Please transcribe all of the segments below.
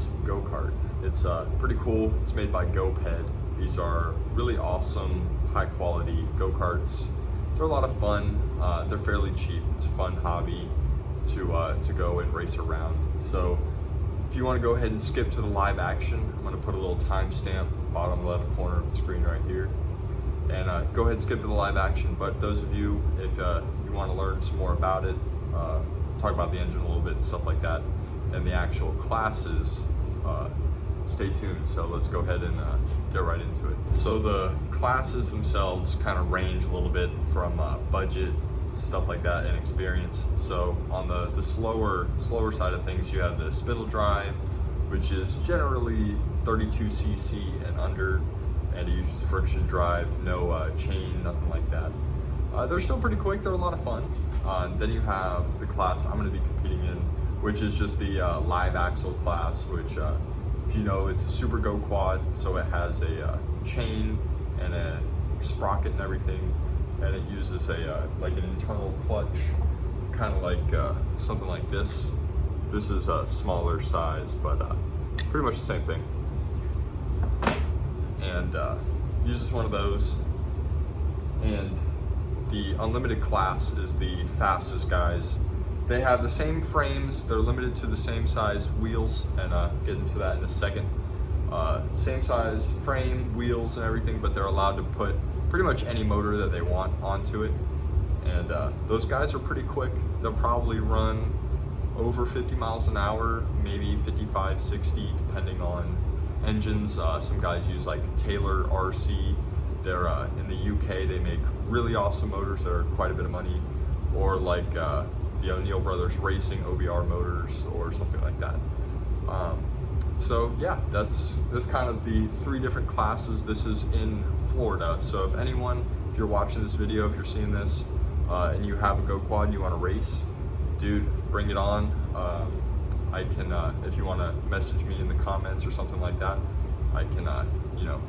this Gokart. It's pretty cool. It's made by GoQuad. These are really awesome, high quality go-karts. They're a lot of fun. They're fairly cheap. It's a fun hobby to go and race around. So if you want to go ahead and skip to the live action, I'm going to put a little timestamp bottom left corner of the screen right here. And go ahead and skip to the live action. But those of you, if you want to learn some more about it, talk about the engine a little bit and stuff like that, and the actual classes, stay tuned. So let's go ahead and get right into it. So the classes themselves kind of range a little bit from budget, stuff like that, and experience. So on the slower side of things, you have the spindle drive, which is generally 32cc and under, and it uses friction drive, no chain, nothing like that. They're still pretty quick. They're a lot of fun. Then you have the class I'm going to be competing in, which is just the live axle class, which if you know, it's a super GoQuad, so it has a chain and a sprocket and everything, and it uses a like an internal clutch, kind of like something like this. This is a smaller size, but pretty much the same thing. And uses one of those. And the unlimited class is the fastest guys. They have the same frames, they're limited to the same size wheels, and get into that in a second. Same size frame, wheels, and everything, but they're allowed to put pretty much any motor that they want onto it. And those guys are pretty quick. They'll probably run over 50 miles an hour, maybe 55, 60, depending on engines. Some guys use like Taylor RC. They're in the UK, they make really awesome motors that are quite a bit of money, or like the O'Neill Brothers Racing OBR motors or something like that. So yeah, that's kind of the three different classes. This is in Florida, so if you're watching this video, if you're seeing this and you have a GoQuad and you want to race, dude, bring it on. I can, if you want to message me in the comments or something like that, I can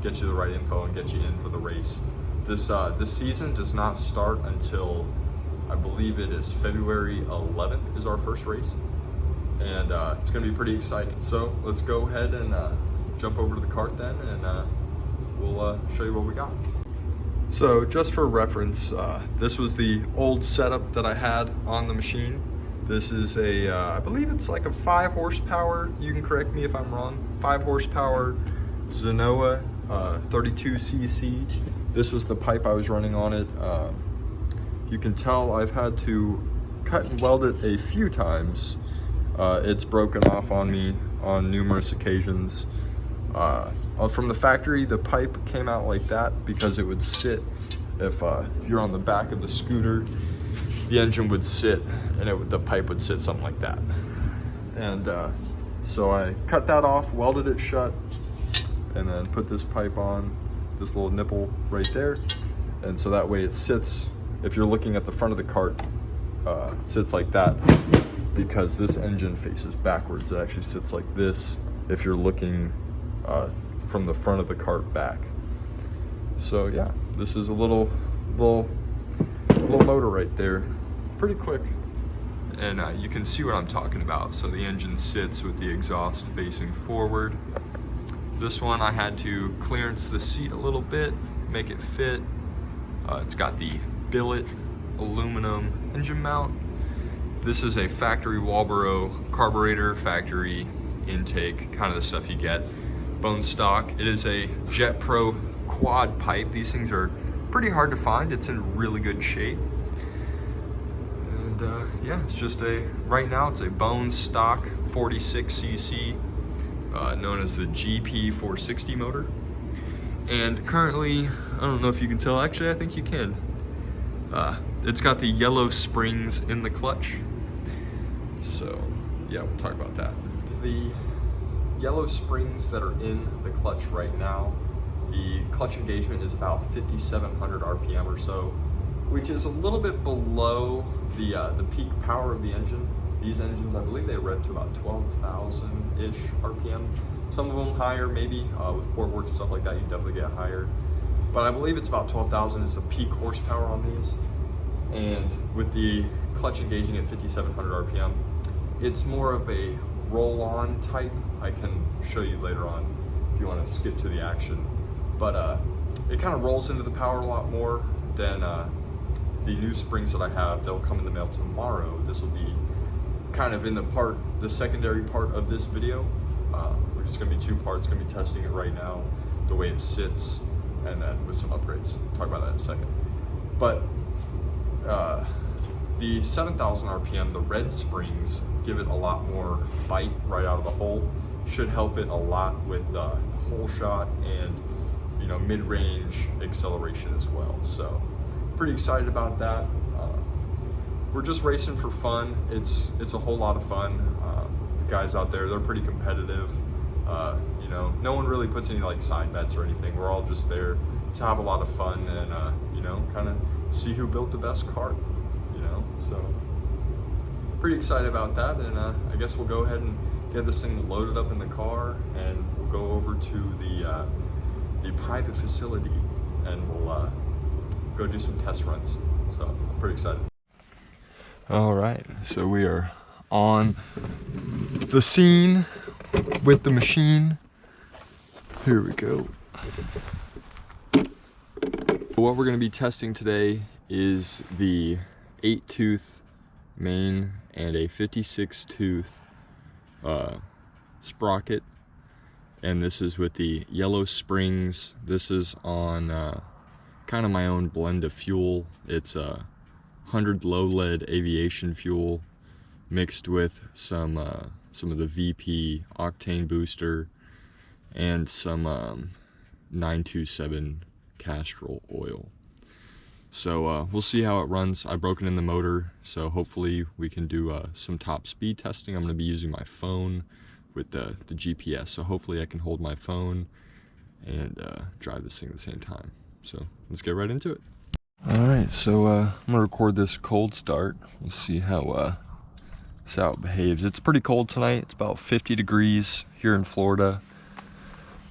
get you the right info and get you in for the race. This season does not start until, I believe it is February 11th is our first race, and it's going to be pretty exciting. So let's go ahead and jump over to the kart then, and we'll show you what we got. So just for reference, this was the old setup that I had on the machine. This is a, I believe it's like a 5 horsepower, you can correct me if I'm wrong, 5 horsepower Zenoa 32cc. This was the pipe I was running on it. You can tell I've had to cut and weld it a few times. It's broken off on me on numerous occasions. From the factory, the pipe came out like that because it would sit, if you're on the back of the scooter, the engine would sit and the pipe would sit something like that. And so I cut that off, welded it shut, and then put this pipe on, this little nipple right there. And so that way it sits, if you're looking at the front of the kart, it sits like that because this engine faces backwards. It actually sits like this if you're looking from the front of the kart back. So yeah, this is a little motor right there, pretty quick. And you can see what I'm talking about. So the engine sits with the exhaust facing forward. This one I had to clearance the seat a little bit, make it fit. It's got the billet aluminum engine mount. This is a factory Walboro carburetor, factory intake, kind of the stuff you get. Bone stock. It is a Jet Pro quad pipe. These things are pretty hard to find. It's in really good shape. And yeah, it's just right now it's a bone stock 46cc, known as the GP 460 motor. And currently, I don't know if you can tell, actually I think you can. It's got the yellow springs in the clutch. So yeah, we'll talk about that. The yellow springs that are in the clutch right now, the clutch engagement is about 5,700 RPM or so, which is a little bit below the peak power of the engine. These engines, I believe they read to about 12,000-ish RPM. Some of them higher, maybe, with port work, stuff like that, you definitely get higher. But I believe it's about 12,000 is the peak horsepower on these. And with the clutch engaging at 5,700 RPM, it's more of a roll-on type. I can show you later on if you want to skip to the action. But it kind of rolls into the power a lot more than the new springs that I have. They'll come in the mail tomorrow. This will be kind of in the secondary part of this video, which is going to be 2 parts. Going to be testing it right now, the way it sits, and then with some upgrades. Talk about that in a second. But the 7,000 RPM, the red springs give it a lot more bite right out of the hole. Should help it a lot with the hole shot and, you know, mid-range acceleration as well. So pretty excited about that. We're just racing for fun. It's a whole lot of fun. The guys out there, they're pretty competitive. You know, no one really puts any like side bets or anything. We're all just there to have a lot of fun and you know, kind of see who built the best kart. You know, so pretty excited about that. And I guess we'll go ahead and get this thing loaded up in the car, and we'll go over to the private facility, and we'll go do some test runs. So I'm pretty excited. All right, so we are on the scene with the machine. Here we go. What we're going to be testing today is the 8-tooth main and a 56-tooth sprocket, and this is with the yellow springs. This is on kind of my own blend of fuel. It's 100 low lead aviation fuel mixed with some of the VP octane booster and some 927 Castrol oil. So we'll see how it runs. I've broken in the motor, so hopefully we can do some top speed testing. I'm going to be using my phone with the GPS, so hopefully I can hold my phone and drive this thing at the same time. So let's get right into it. All right, so I'm gonna record this cold start. We'll see how it behaves. It's pretty cold tonight. It's about 50 degrees here in Florida.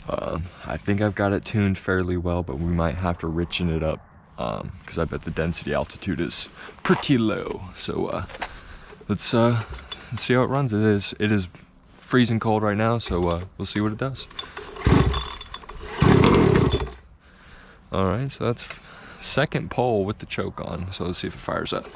I think I've got it tuned fairly well, but we might have to richen it up because I bet the density altitude is pretty low. So let's see how it runs. It is freezing cold right now, so we'll see what it does. All right, so that's second pole with the choke on, so let's see if it fires up.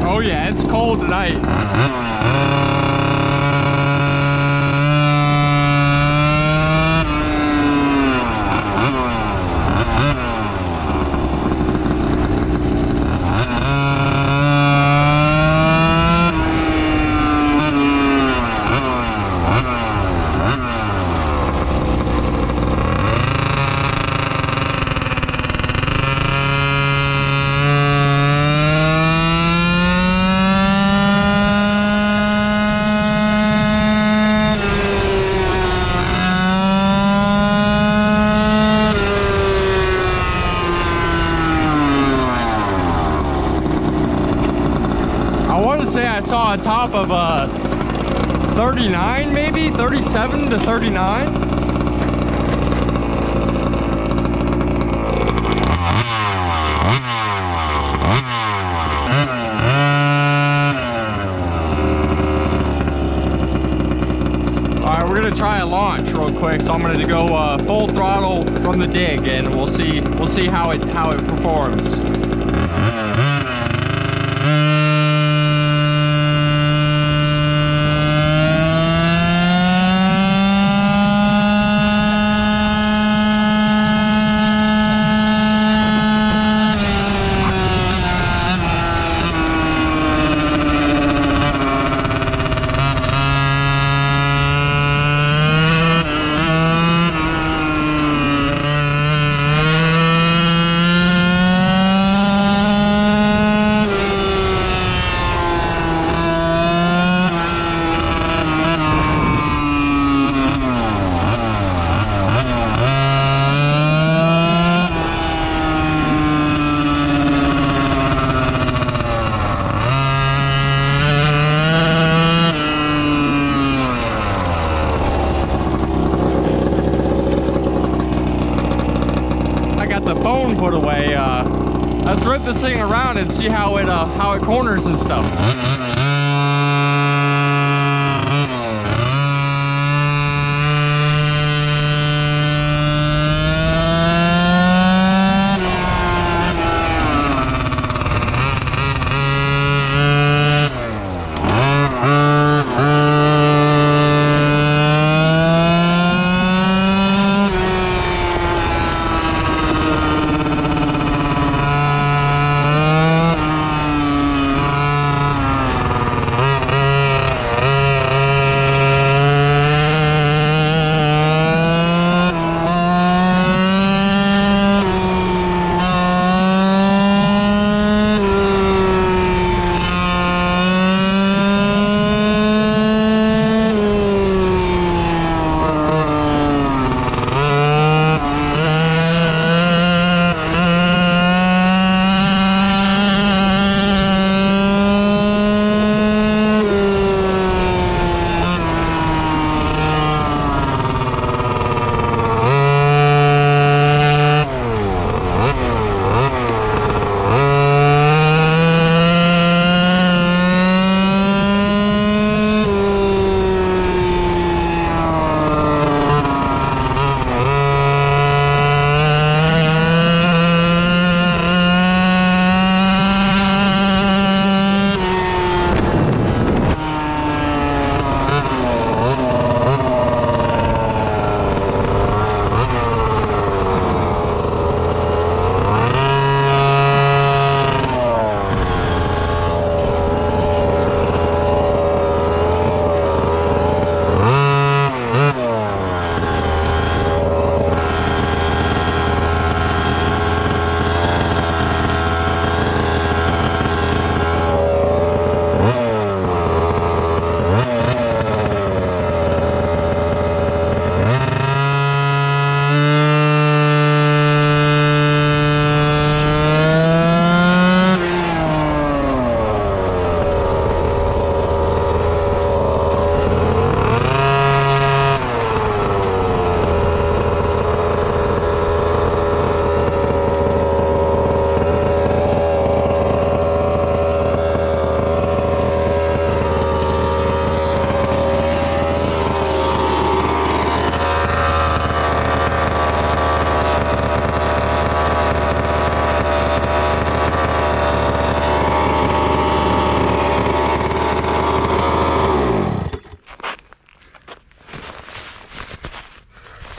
Oh yeah, it's cold tonight. I saw a top of 39, maybe 37 to 39. Alright, we're gonna try a launch real quick, so I'm gonna go full throttle from the dig, and we'll see how it performs. foot away. Let's rip this thing around and see how it corners and stuff.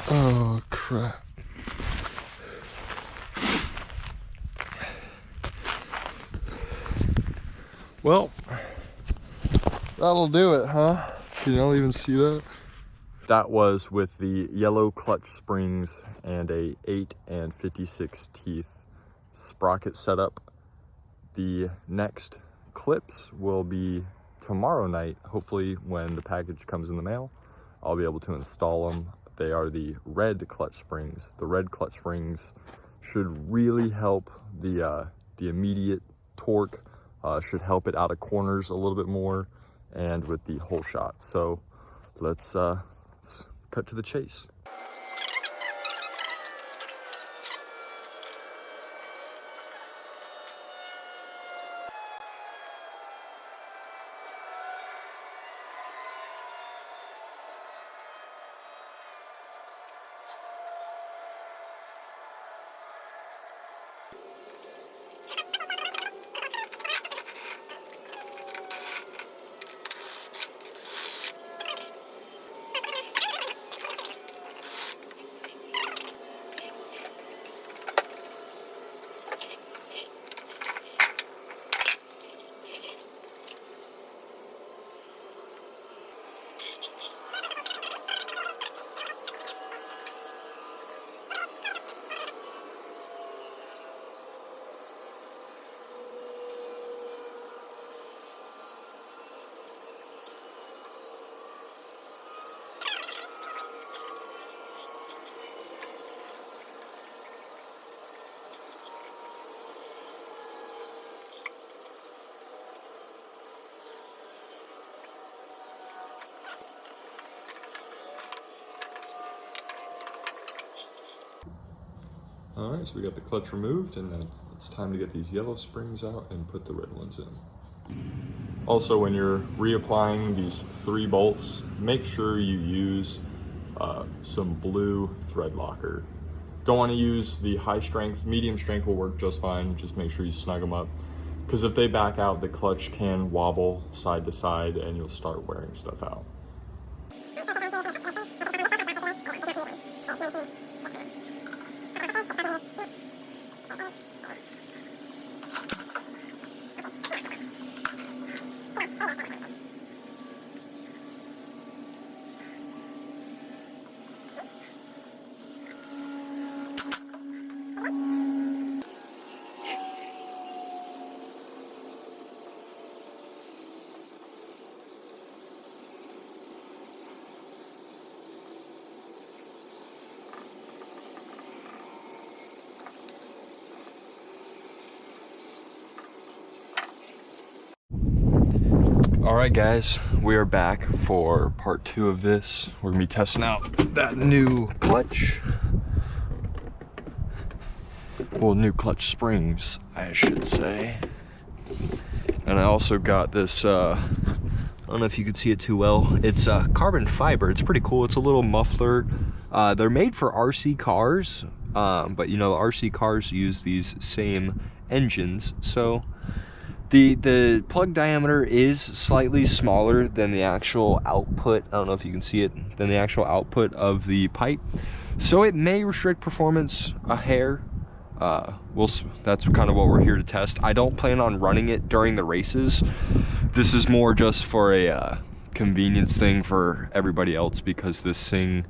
Oh crap. Well, that'll do it, huh? Can y'all even see that? That was with the yellow clutch springs and a 8 and 56 teeth sprocket setup. The next clips will be tomorrow night. Hopefully when the package comes in the mail, I'll be able to install them. They are the red clutch springs. The red clutch springs should really help the immediate torque, should help it out of corners a little bit more, and with the whole shot. So let's cut to the chase. All right, so we got the clutch removed, and then it's time to get these yellow springs out and put the red ones in. Also, when you're reapplying these 3 bolts, make sure you use some blue thread locker. Don't want to use the high strength. Medium strength will work just fine. Just make sure you snug them up, because if they back out, the clutch can wobble side to side and you'll start wearing stuff out. All right, guys, we are back for part 2 of this. We're gonna be testing out that new clutch. Well, new clutch springs, I should say. And I also got this, I don't know if you can see it too well. It's carbon fiber. It's pretty cool. It's a little muffler. They're made for RC cars, but you know, the RC cars use these same engines. So the plug diameter is slightly smaller than the actual output. I don't know if you can see it, than the actual output of the pipe. So it may restrict performance a hair. That's kind of what we're here to test. I don't plan on running it during the races. This is more just for a convenience thing for everybody else, because this thing,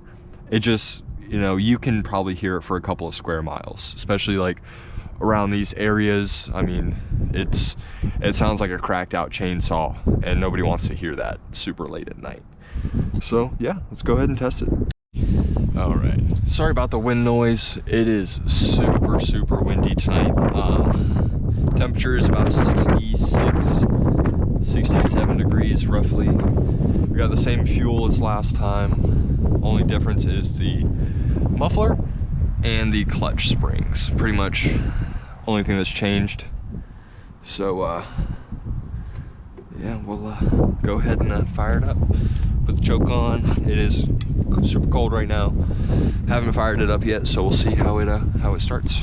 it just, you know, you can probably hear it for a couple of square miles, especially like around these areas. I mean, it sounds like a cracked out chainsaw, and nobody wants to hear that super late at night. So yeah, let's go ahead and test it. All right, sorry about the wind noise. It is super windy tonight. Temperature is about 67 degrees roughly. We got the same fuel as last time. Only difference is the muffler and the clutch springs. Pretty much only thing that's changed. So yeah, we'll go ahead and fire it up. Put the choke on. It is super cold right now. Haven't fired it up yet, so we'll see how it starts.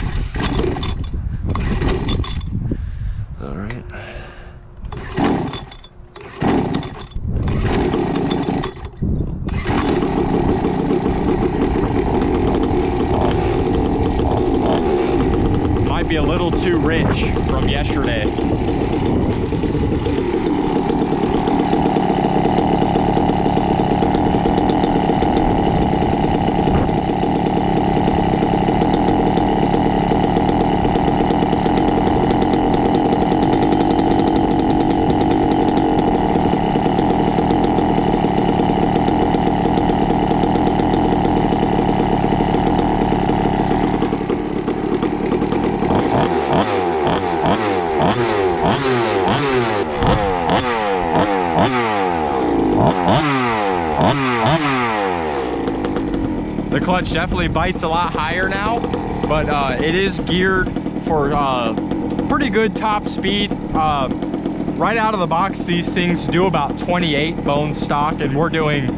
All right. Might be a little too rich from yesterday. The clutch definitely bites a lot higher now, but it is geared for pretty good top speed. Right out of the box, these things do about 28 bone stock, and we're doing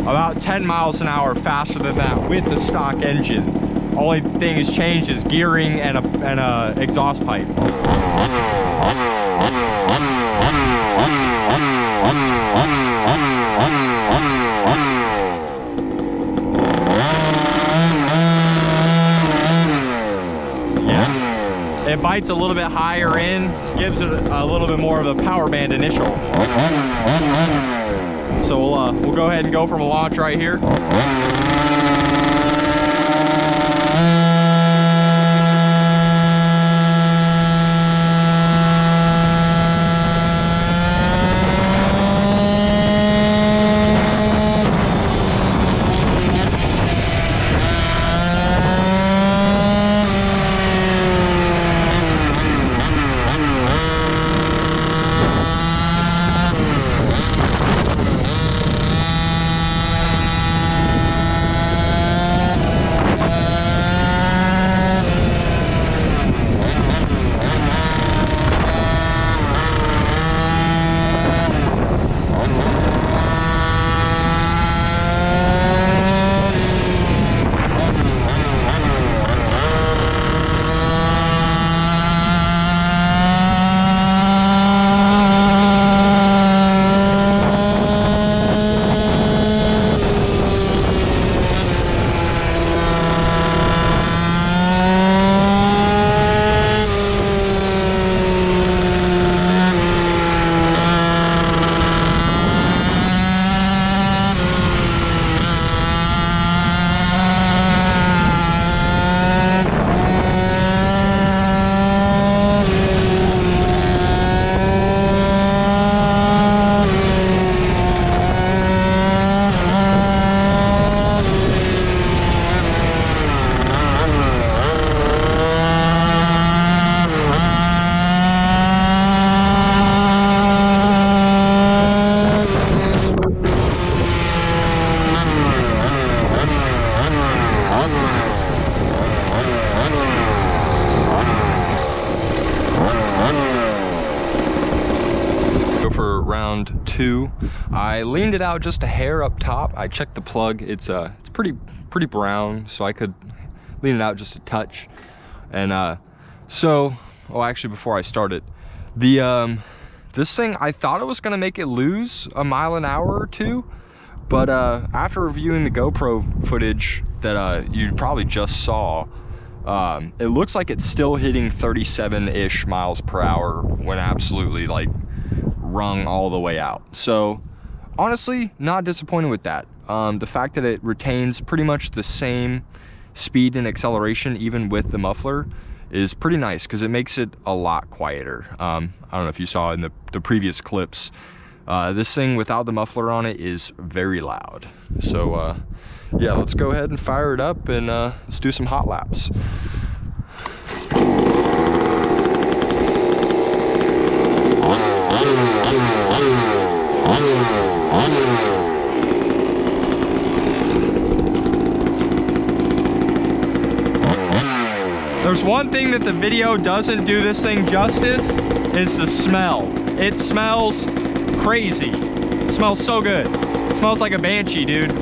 about 10 miles an hour faster than that with the stock engine. Only thing has changed is gearing and a exhaust pipe. It bites a little bit higher in, gives it a little bit more of a power band initial. So we'll go ahead and go from a launch right here. Go for round 2. I leaned it out just a hair up top. I checked the plug. It's pretty brown, so I could lean it out just a touch. And actually before I started, this thing, I thought it was gonna make it lose a mile an hour or two, but after reviewing the GoPro footage that you probably just saw, it looks like it's still hitting 37-ish miles per hour when absolutely like rung all the way out. So honestly, not disappointed with that. The fact that it retains pretty much the same speed and acceleration even with the muffler is pretty nice, because it makes it a lot quieter. I don't know if you saw in the previous clips, this thing without the muffler on it is very loud. So yeah, let's go ahead and fire it up and let's do some hot laps. There's one thing that the video doesn't do this thing justice, is the smell. It smells crazy. It smells so good. It smells like a banshee, dude.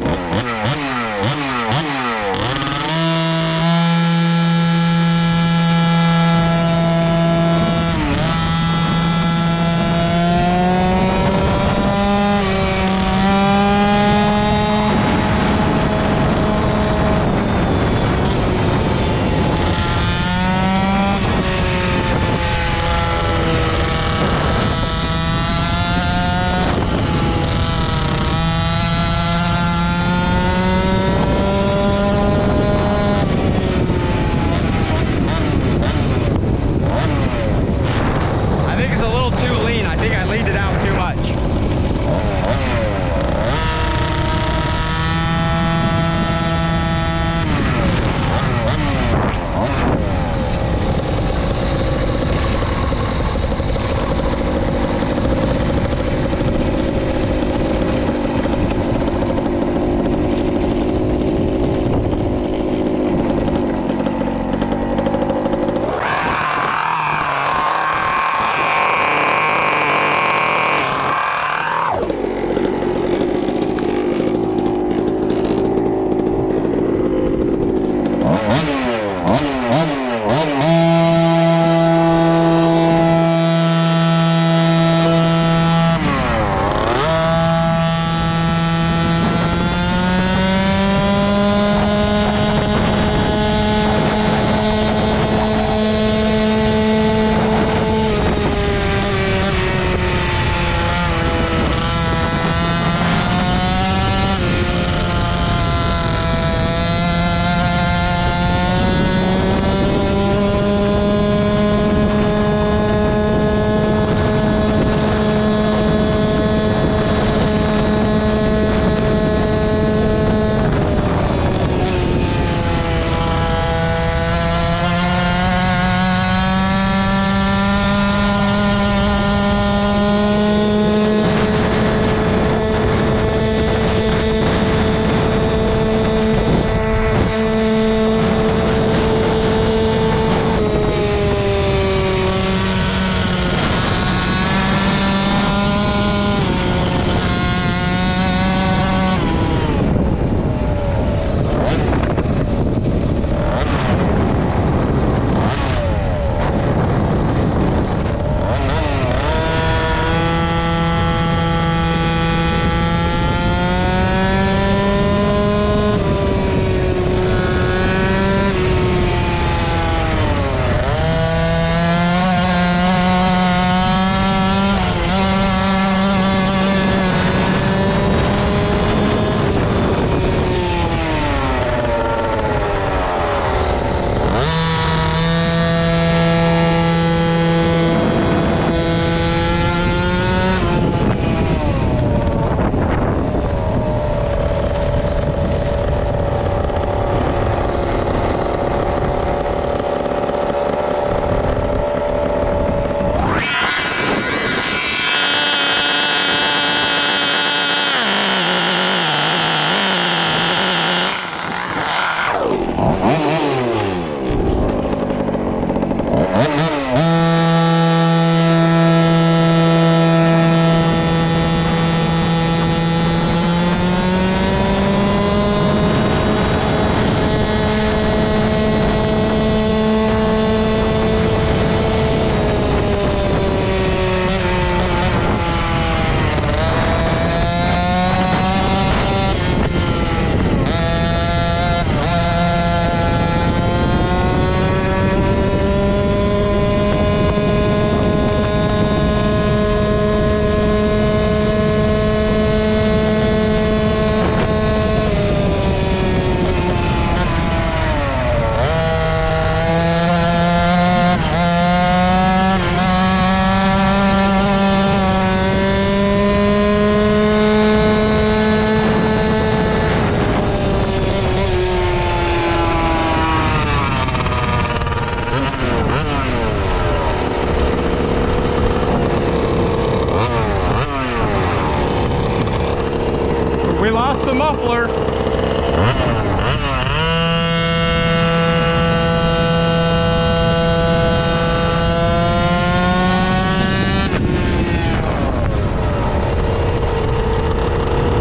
We lost the muffler.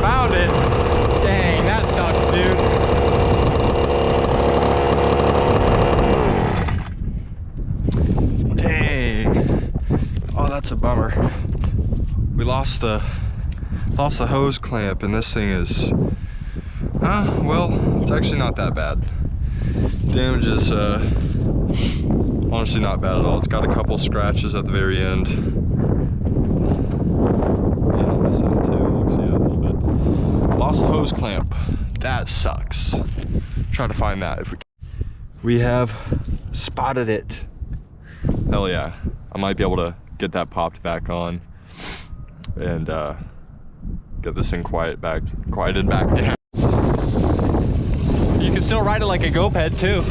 Found it. Dang, that sucks, dude. Dang. Oh, that's a bummer. We lost the hose clamp, and this thing is, well, it's actually not that bad. Damage is honestly not bad at all. It's got a couple scratches at the very end. And on this end too, looks, yeah, a little bit. Lost the hose clamp. That sucks. Try to find that if we can. We have spotted it. Hell yeah. I might be able to get that popped back on and get this thing quieted back down. You can still ride it like a GoQuad too.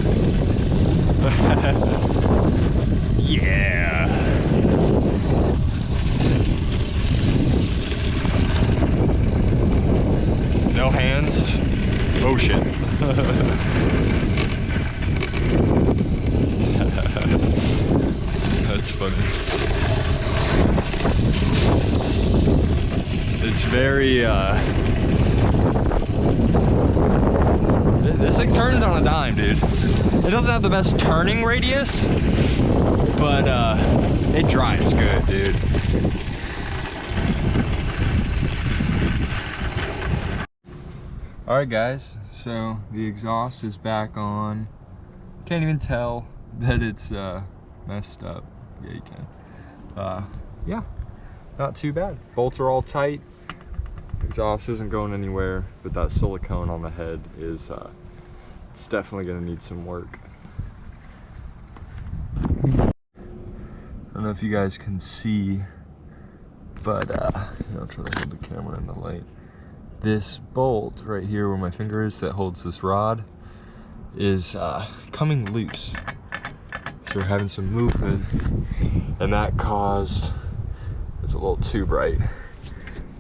Yeah. No hands. Oh shit. That's funny. It's very, this thing turns on a dime, dude. It doesn't have the best turning radius, but it drives good, dude. Alright guys, so the exhaust is back on. Can't even tell that it's messed up. Yeah, you can. Yeah, not too bad. Bolts are all tight. Exhaust isn't going anywhere, but that silicone on the head is it's definitely going to need some work. I don't know if you guys can see, but I'll try to hold the camera in the light. This bolt right here where my finger is that holds this rod is coming loose. So we're having some movement, and that caused, it's a little too bright,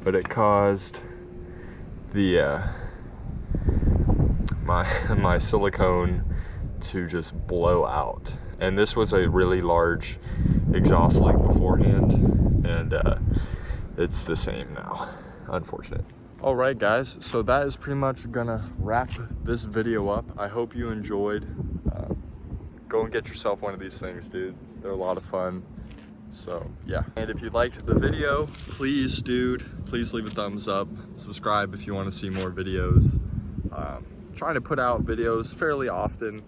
but it caused the my silicone to just blow out. And this was a really large exhaust leak beforehand, and it's the same now. Unfortunate. All right guys, so that is pretty much gonna wrap this video up. I hope you enjoyed. Go and get yourself one of these things, dude. They're a lot of fun. So yeah, and if you liked the video, please leave a thumbs up. Subscribe if you want to see more videos. Trying to put out videos fairly often.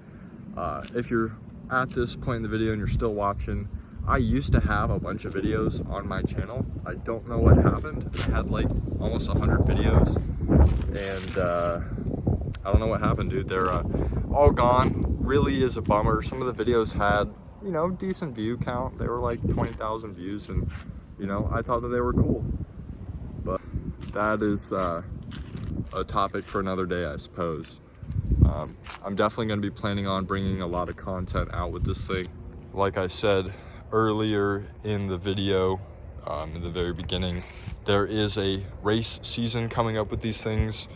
If you're at this point in the video and you're still watching, I used to have a bunch of videos on my channel. I don't know what happened. I had like almost 100 videos, and I don't know what happened, dude. They're all gone. Really is a bummer. Some of the videos had, you know, decent view count. They were like 20,000 views, and you know, I thought that they were cool. But that is a topic for another day, I suppose. I'm definitely going to be planning on bringing a lot of content out with this thing. Like I said earlier in the video, in the very beginning, there is a race season coming up with these things.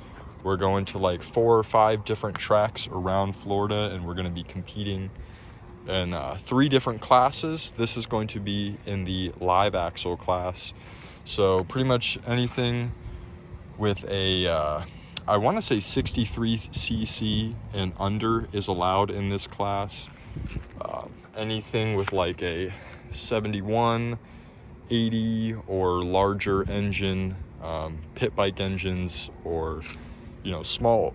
We're going to like 4 or 5 different tracks around Florida, and we're going to be competing in 3 different classes. This is going to be in the live axle class. So pretty much anything with a, I want to say 63cc and under is allowed in this class. Anything with like a 71, 80 or larger engine, pit bike engines, or small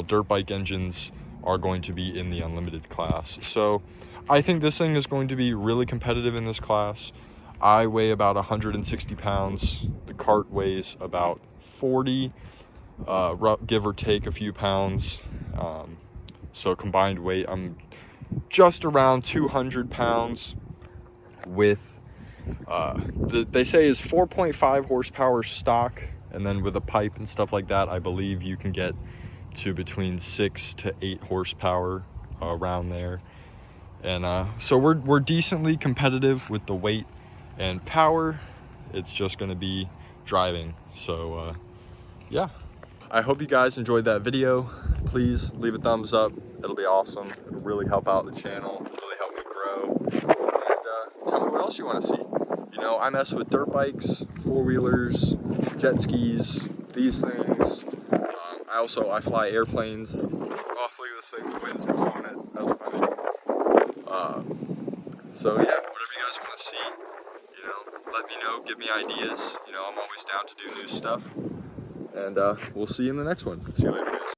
dirt bike engines are going to be in the unlimited class. So I think this thing is going to be really competitive in this class. I weigh about 160 pounds. The Kart weighs about 40, give or take a few pounds. So combined weight, I'm just around 200 pounds with, they say is 4.5 horsepower stock. And then with a pipe and stuff like that, I believe you can get to between 6 to 8 horsepower around there. And so we're decently competitive with the weight and power. It's just going to be driving. So yeah, I hope you guys enjoyed that video. Please leave a thumbs up. It'll be awesome. It'll really help out the channel, really help me grow. And tell me what else you want to see. I mess with dirt bikes, 4-wheelers, jet skis, these things. I fly airplanes. Oh, look at this thing, the wind's blowing it. That's funny. So yeah, whatever you guys want to see, let me know, give me ideas. I'm always down to do new stuff. And we'll see you in the next one. See you later, guys.